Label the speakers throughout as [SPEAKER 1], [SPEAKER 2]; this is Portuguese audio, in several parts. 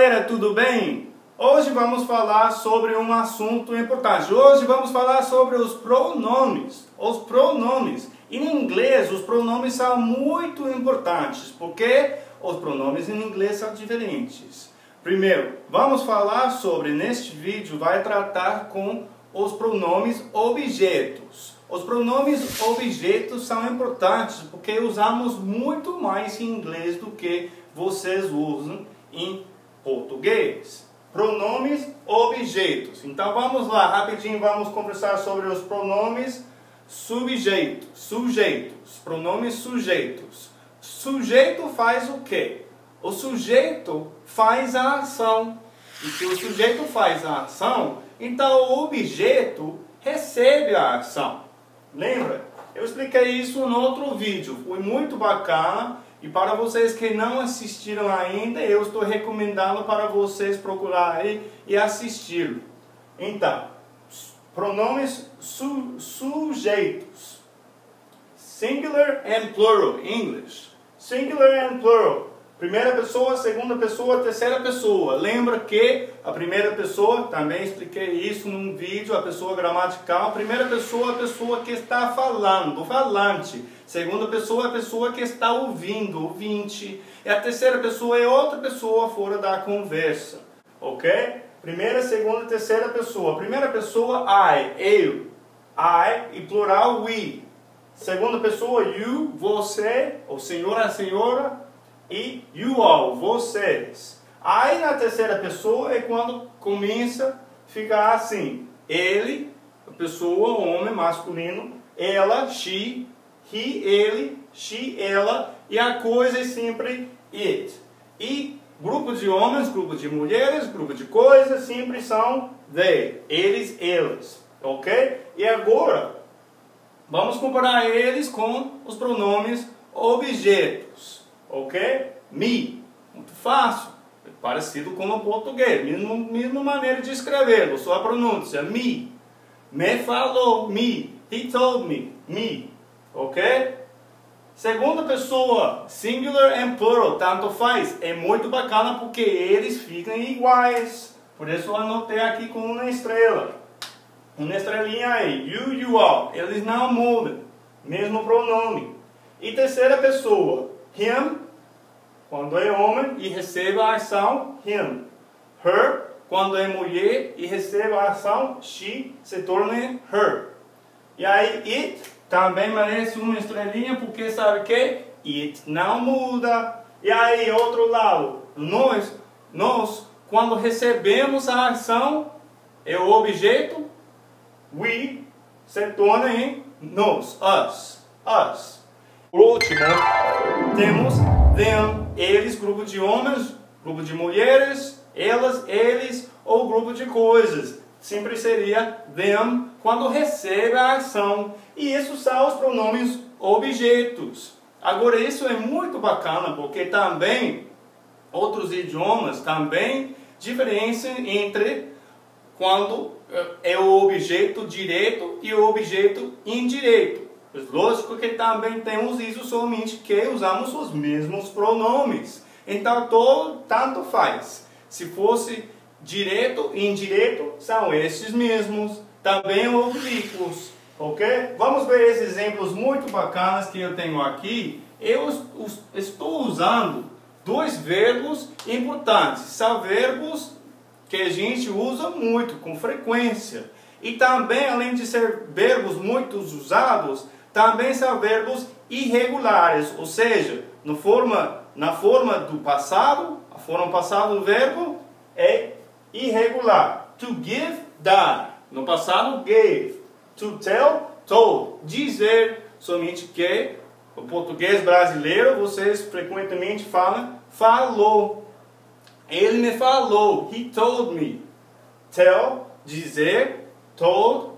[SPEAKER 1] galera, tudo bem? Hoje vamos falar sobre um assunto importante. Hoje vamos falar sobre os pronomes. Os pronomes. Em inglês, os pronomes são muito importantes, porque os pronomes em inglês são diferentes. Primeiro, vamos falar sobre, neste vídeo, vai tratar com os pronomes objetos. Os pronomes objetos são importantes porque usamos muito mais em inglês do que vocês usam em português. Pronomes objetos. Então vamos lá, rapidinho vamos conversar sobre os pronomes sujeitos. Pronomes sujeitos. Sujeito faz o quê? O sujeito faz a ação. E se o sujeito faz a ação, então o objeto recebe a ação. Lembra? Eu expliquei isso no outro vídeo. Foi muito bacana. E para vocês que não assistiram ainda, eu estou recomendando para vocês procurarem e assistir. Então, pronomes sujeitos. Singular and plural, English. Singular and plural. Primeira pessoa, segunda pessoa, terceira pessoa. Lembra que a primeira pessoa, também expliquei isso num vídeo, a pessoa gramatical. A primeira pessoa é a pessoa que está falando, o falante. Segunda pessoa é a pessoa que está ouvindo, ouvinte. E a terceira pessoa é outra pessoa fora da conversa. Ok? Primeira, segunda, terceira pessoa. Primeira pessoa, I, eu. I e plural, we. Segunda pessoa, you, você. O senhor, a senhora. E you all, vocês. Aí na terceira pessoa é quando começa a ficar assim. Ele, a pessoa, homem, masculino. Ela, she, he, ele, she, ela. E a coisa é sempre it. E grupo de homens, grupo de mulheres, grupo de coisas sempre são they. Eles, elas. Ok? E agora, vamos comparar eles com os pronomes objetos. Ok? Me. Muito fácil. É parecido com o português. Mesma maneira de escrever. Só a pronúncia. Me. Me falou. Me. He told me. Me. Ok? Segunda pessoa. Singular and plural. Tanto faz. É muito bacana porque eles ficam iguais. Por isso eu anotei aqui com uma estrela. Uma estrelinha aí. You, you all. Eles não mudam. Mesmo pronome. E terceira pessoa. Him, quando é homem e recebe a ação him. Her, quando é mulher e recebe a ação she, se torna her. E aí it também merece uma estrelinha porque sabe que it não muda. E aí outro lado, nós quando recebemos a ação é o objeto we se torna em nós, us. Por último, temos them, eles, grupo de homens, grupo de mulheres, elas, eles, ou grupo de coisas. Sempre seria them quando recebe a ação. E isso são os pronomes objetos. Agora isso é muito bacana porque também outros idiomas também diferenciam entre quando é o objeto direto e o objeto indireto. Lógico que também temos isso somente que usamos os mesmos pronomes. Então, tanto faz. Se fosse direto e indireto, são esses mesmos. Também oblíquos. Ok? Vamos ver esses exemplos muito bacanas que eu tenho aqui. Eu estou usando dois verbos importantes. São verbos que a gente usa muito, com frequência. E também, além de ser verbos muito usados, também são verbos irregulares, ou seja, na forma do passado, a forma passada do verbo é irregular. To give, dar. No passado, gave. To tell, told. Dizer, somente que o português brasileiro, vocês frequentemente falam, falou. Ele me falou. He told me. Tell, dizer. Told,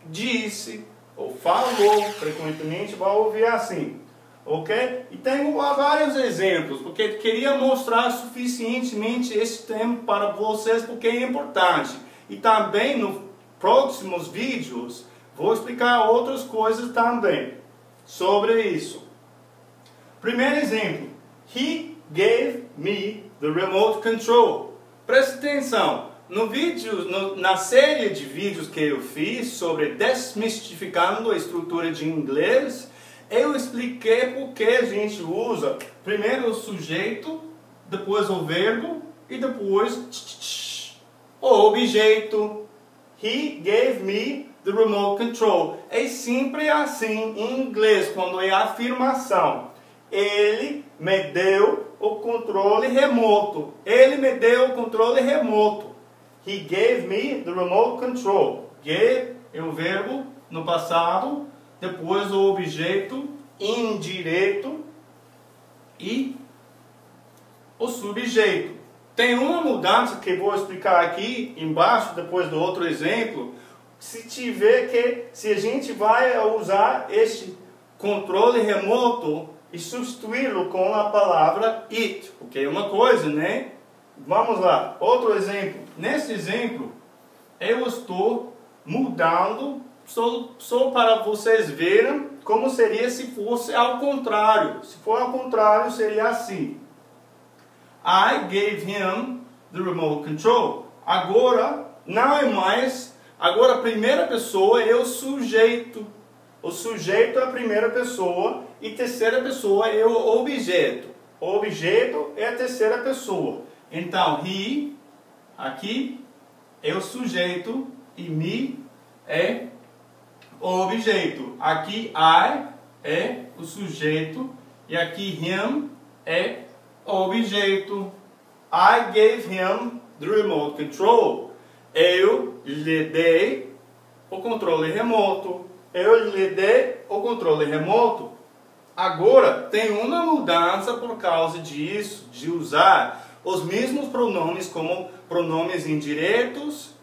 [SPEAKER 1] disse. Ou falou, frequentemente vai ouvir assim, ok? E tenho vários exemplos, porque queria mostrar suficientemente esse tempo para vocês, porque é importante. E também nos próximos vídeos, vou explicar outras coisas também sobre isso. Primeiro exemplo, he gave me the remote control. preste atenção. No vídeo, na série de vídeos que eu fiz sobre desmistificando a estrutura de inglês, eu expliquei por que a gente usa primeiro o sujeito, depois o verbo e depois o objeto. He gave me the remote control. É sempre assim em inglês, quando é afirmação. Ele me deu o controle remoto. Ele me deu o controle remoto. He gave me the remote control. Gave é o verbo no passado, depois o objeto indireto e o subjeito. Tem uma mudança que vou explicar aqui embaixo, depois do outro exemplo. Se a gente vai usar este controle remoto e substituí-lo com a palavra it, porque é uma coisa, né? Vamos lá, outro exemplo. Nesse exemplo, eu estou mudando só para vocês verem como seria se fosse ao contrário. Se for ao contrário, seria assim. I gave him the remote control. Agora, não é mais. Agora, a primeira pessoa é o sujeito. O sujeito é a primeira pessoa e a terceira pessoa é o objeto. O objeto é a terceira pessoa. Então, he, aqui, é o sujeito e me é o objeto. Aqui, I é o sujeito e aqui, him é o objeto. I gave him the remote control. Eu lhe dei o controle remoto. Eu lhe dei o controle remoto. Agora, tem uma mudança por causa disso, de usar os mesmos pronomes como pronomes indiretos,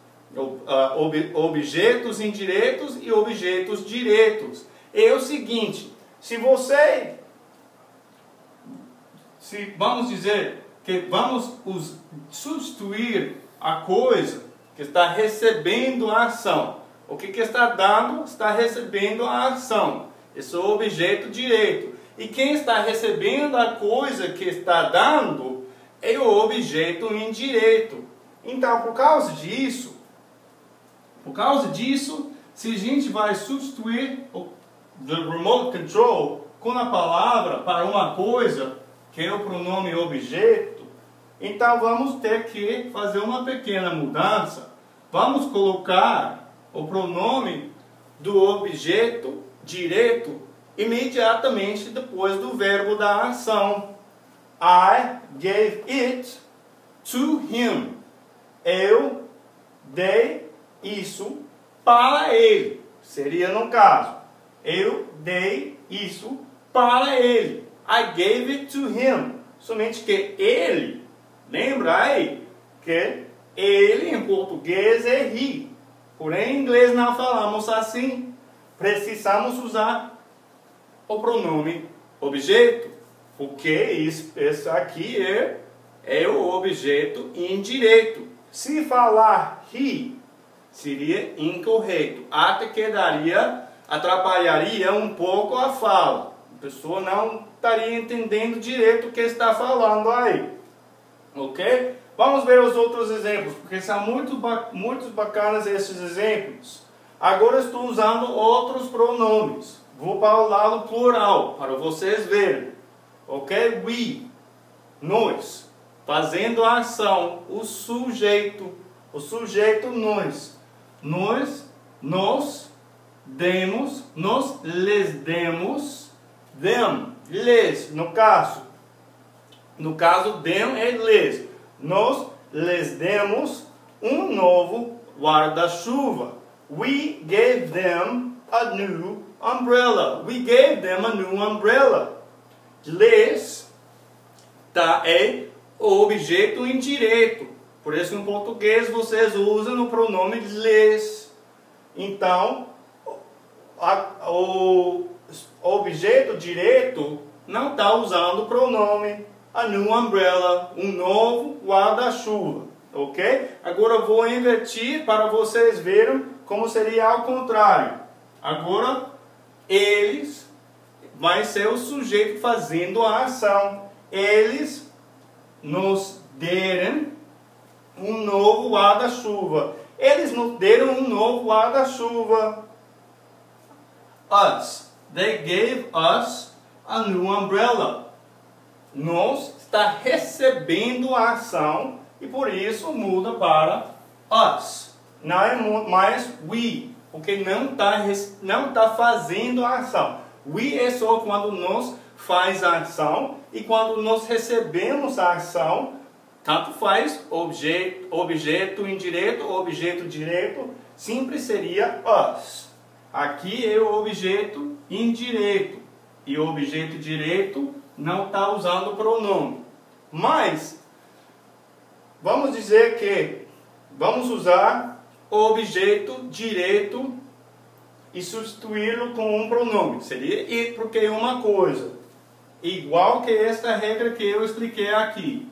[SPEAKER 1] objetos indiretos e objetos diretos. É o seguinte, vamos dizer que vamos substituir a coisa que está recebendo a ação. O que está dando? Está recebendo a ação. Esse é o objeto direto. E quem está recebendo a coisa que está dando é o objeto indireto. Então, por causa disso, se a gente vai substituir o remote control com a palavra para uma coisa, que é o pronome objeto, então vamos ter que fazer uma pequena mudança. Vamos colocar o pronome do objeto direto imediatamente depois do verbo da ação. I gave it to him. Eu dei isso para ele. Seria no caso. Eu dei isso para ele. I gave it to him. Somente que ele, lembra aí que ele em português é he. Porém em inglês não falamos assim. Precisamos usar o pronome objeto, porque isso aqui é o objeto indireto. Se falar he, seria incorreto. Até que atrapalharia um pouco a fala. A pessoa não estaria entendendo direito o que está falando aí. Ok? Vamos ver os outros exemplos, porque são muito bacanas esses exemplos. Agora estou usando outros pronomes. Vou para o lado plural, para vocês verem. Ok? We, nós. Fazendo a ação, o sujeito nós. Nós demos, nós lhes demos, them, lhes, no caso them é lhes. Nós lhes demos um novo guarda-chuva. We gave them a new umbrella. We gave them a new umbrella. Lhes é o objeto indireto. Por isso, em português, vocês usam o pronome lhes. Então, o objeto direto não está usando o pronome a new umbrella, um novo guarda-chuva. Ok? Agora eu vou invertir para vocês verem como seria ao contrário. Agora, eles vai ser o sujeito fazendo a ação. Eles nos deram um novo guarda-chuva. Eles nos deram um novo guarda-chuva. Us. They gave us a new umbrella. Nós está recebendo a ação e por isso muda para us. Não é mais we, porque não tá fazendo a ação. We é só quando nós faz a ação e quando nós recebemos a ação, tanto faz objeto indireto, objeto direto, sempre seria us. Aqui é o objeto indireto e o objeto direto não está usando o pronome. Mas vamos dizer que vamos usar o objeto direto e substituí-lo com um pronome. Seria it, porque é uma coisa. Igual que esta regra que eu expliquei aqui.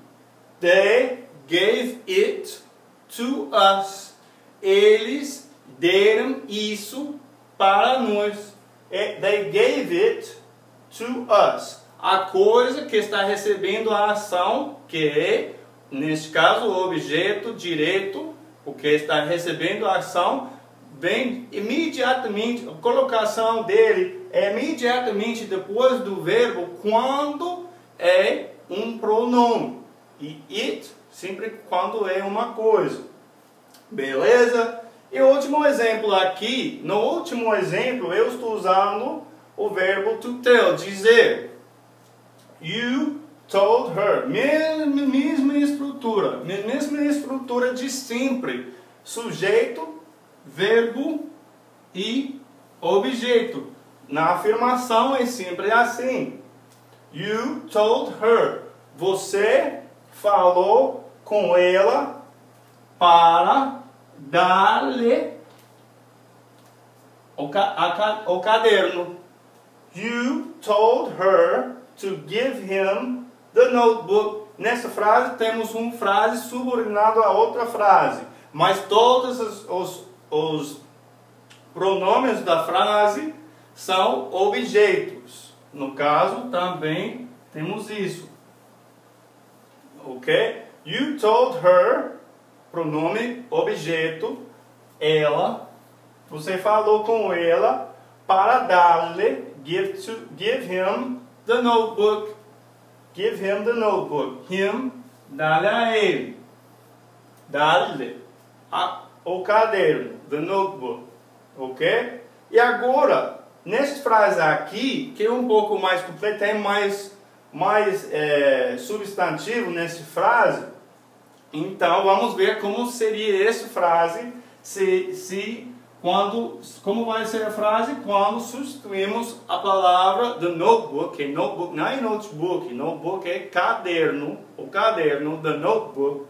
[SPEAKER 1] They gave it to us. Eles deram isso para nós. They gave it to us. A coisa que está recebendo a ação, que é, neste caso, o objeto direto, o que está recebendo a ação, vem imediatamente, a colocação dele é imediatamente depois do verbo quando é um pronome. E it sempre quando é uma coisa. Beleza? E o último exemplo aqui, no último exemplo eu estou usando o verbo to tell, dizer. You told her. Mesma estrutura de sempre. Sujeito, verbo e objeto. Na afirmação é sempre assim. You told her. Você falou com ela para dar-lhe o caderno. You told her to give him the notebook. Nessa frase temos uma frase subordinada a outra frase. Mas todos os pronomes da frase são objetos. No caso, também temos isso. Ok? You told her, pronome objeto, ela. Você falou com ela para dar-lhe, give him the notebook. Give him the notebook. Him, dá-lhe a ele. Dá-lhe o caderno, the notebook. Ok? E agora, nessa frase aqui, que é um pouco mais completa, tem mais substantivo nessa frase. Então, vamos ver como seria essa frase, como vai ser a frase quando substituímos a palavra the notebook, que notebook não é notebook, notebook é caderno, o caderno, the notebook,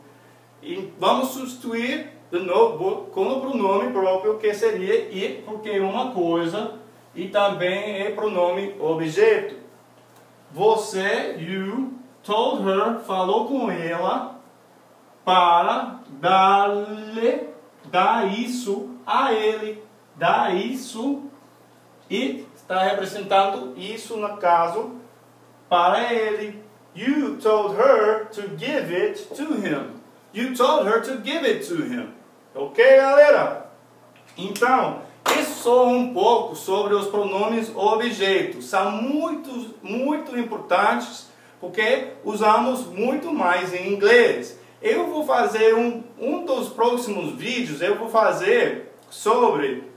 [SPEAKER 1] e vamos substituir the notebook com o pronome próprio, que seria it, porque é uma coisa, e também é pronome objeto. Você, you, told her, falou com ela para dar isso a ele. Dar isso, it está representando isso no caso para ele. You told her to give it to him. You told her to give it to him. Ok, galera? Então, isso só um pouco sobre os pronomes objetos. São muito importantes porque usamos muito mais em inglês. Eu vou fazer um dos próximos vídeos, eu vou fazer sobre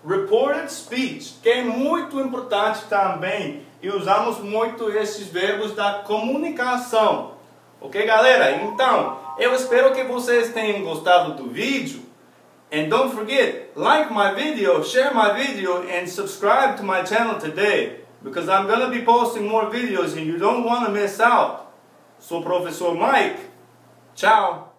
[SPEAKER 1] reported speech, que é muito importante também. E usamos muito esses verbos da comunicação. Ok, galera? Então, eu espero que vocês tenham gostado do vídeo. And don't forget, like my video, share my video, and subscribe to my channel today. Because I'm going to be posting more videos and you don't want to miss out. Sou o Professor Mike. Tchau!